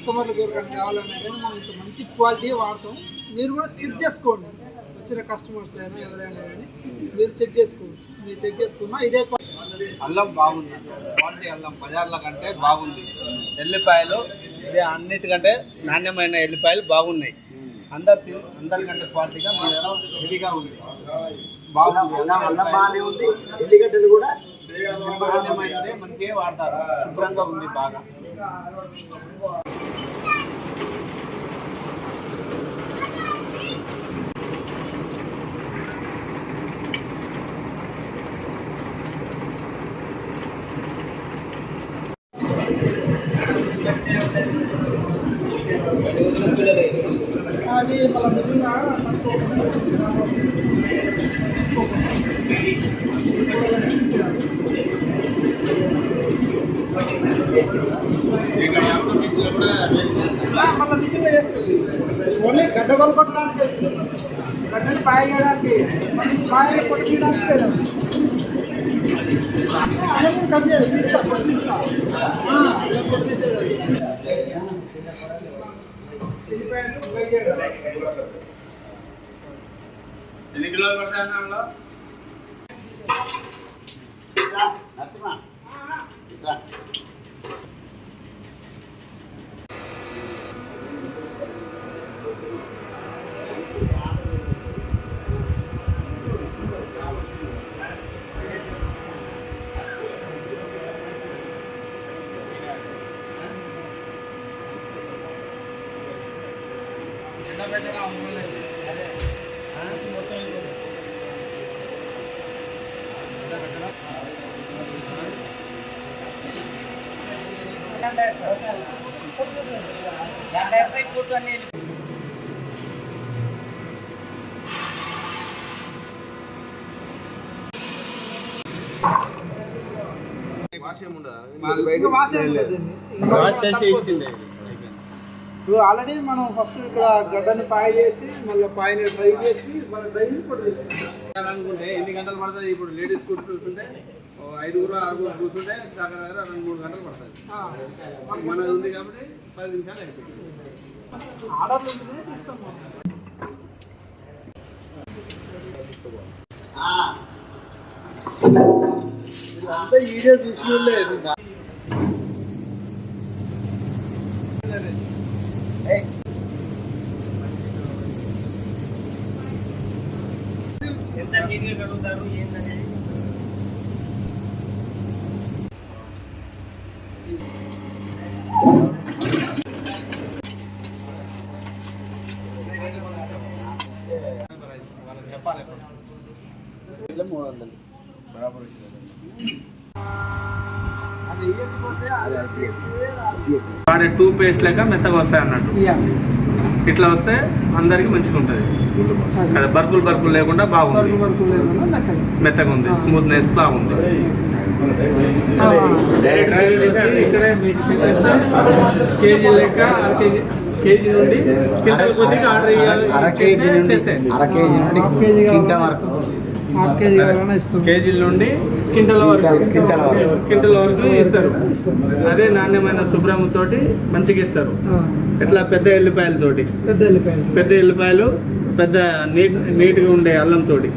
కస్టమర్లకు ఎవరికైనా కావాలన్నా కానీ మనం ఇంత మంచి క్వాలిటీ వాడతాం. మీరు కూడా చెక్ చేసుకోండి, వచ్చిన కస్టమర్స్ అయినా ఎవరైనా కానీ మీరు చెక్ చేసుకోవచ్చు. మీరు చెక్ చేసుకున్నా ఇదే అల్లం బాగుంది, క్వాలిటీ అల్లం బజార్ల కంటే బాగుంది. ఎల్లిపాయలు ఇదే అన్నిటికంటే నాణ్యమైన ఎల్లిపాయలు బాగున్నాయి. అందరికంటే క్వాలిటీగా హెవీగా ఉంది, బాగుంది. అల్లం బాగానే ఉంది, ఎల్లిగడ్డలు కూడా నాణ్యమైనదే, మంచిగా వాడతారు, శుభ్రంగా ఉంది బాగా. అది నిజంగా ఓన్లీ గడ్డ కొనుక్కోవడానికి, గడ్డని పాయ చేయడానికి, పాయలు కొట్టుకోవడానికి కట్ చేయాలి. తీస్తా ఎన్ని కిలోలు పడతాయి అన్న? నరసింహ ఆల్రెడీ మనం ఫస్ట్ ఇక్కడ గడ్డని పాయ చేసి మళ్ళీ పాయని డ్రై చేసి మళ్ళీ డ్రై అనుకుంటే ఎన్ని గంటలు పడుతుంది? ఇప్పుడు లేడీస్ కూర్చుంటే 5 6 కూర్చుంటే దగ్గర 2-3 గంటలు పడుతుంది. మనది ఉంది కాబట్టి 10 నిమిషాలు అయిపోయింది. ఆర్డర్లు ఉంటుంది తీస్తాం. అంతా వీడియో చూసినలేదు. ఎంత నీట్గా కడుగుతారు ఏంటనేది చెప్పాలి. 300 బరాబర్. వాడే టూత్పేస్ట్ లెక్క మెత్తగా వస్తాయి అన్నట్టు. ఇట్లా వస్తే అందరికి మంచిగా ఉంటుంది కదా, బర్కులు లేకుండా బాగుంది, మెత్తగా ఉంది, స్మూత్నెస్ బాగుంది. ఇక్కడే మీకు కేజీ లెక్క కేజీ నుండి క్వింటల్ కొద్దిగా ఆర్డర్ చేయాలి. అర కేజీ నుండి క్వింటల్ వరకు, కేజీల నుండి క్వింటల్ వరకు ఇస్తారు. అదే నాణ్యమైన శుభ్రంతోటి మంచిగా ఇస్తారు. ఎట్లా పెద్ద ఎల్లిపాయలతోటి, పెద్ద ఎల్లిపాయలు, పెద్ద నీట్గా ఉండే అల్లంతోటి